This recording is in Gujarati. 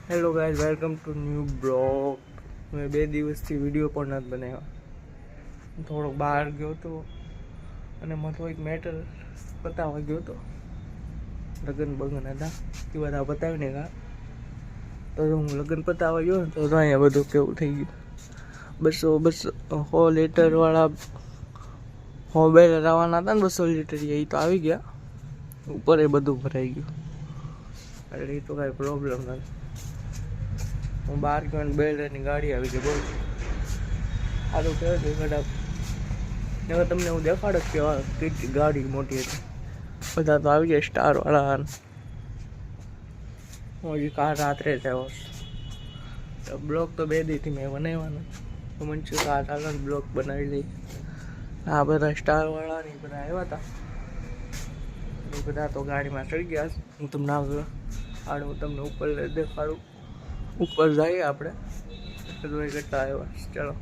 Hello guys, welcome to new blog. મેં 2 દિવસથી વિડીયો પણ નથી બનાવ્યા. થોડોક બહાર ગયો હતો અને મને થોડીક મેટર પતાવવા ગયો હતો. લગ્ન બગન હતા એ બધા પતાવીને કા તો હું લગ્ન પતાવવા ગયો ને તો અહીંયા બધું કેવું થઈ ગયું. 100 લીટરવાળા 100 બેરલ આવવાના હતા ને 200 લીટર એ તો આવી ગયા. ઉપર એ બધું ભરાઈ ગયું એટલે એ તો કાંઈ પ્રોબ્લેમ નથી. હું બહાર ગયો ને બેલની ગાડી આવી ગઈ. બોલ સારું કહેવાય કે કદાચ હવે તમને હું દેખાડ જ કેવા કેટલી ગાડી મોટી હતી. બધા તો આવી ગયા સ્ટારવાળા. હું હજી કાર રાત્રે જ આવ્યો છું. બ્લોગ તો 2 દીથી મેં બનાવવાનો તો મને શું કાર આગળ બ્લોગ બનાવી લઈ. આ બધા સ્ટારવાળા ને બધા આવ્યા હતા. એ બધા તો ગાડીમાં ચડી ગયા. હું તમને આગળ હું તમને ઉપર દેખાડું. ઉપર જઈએ આપણે કેટલા આવ્યા. ચાલો.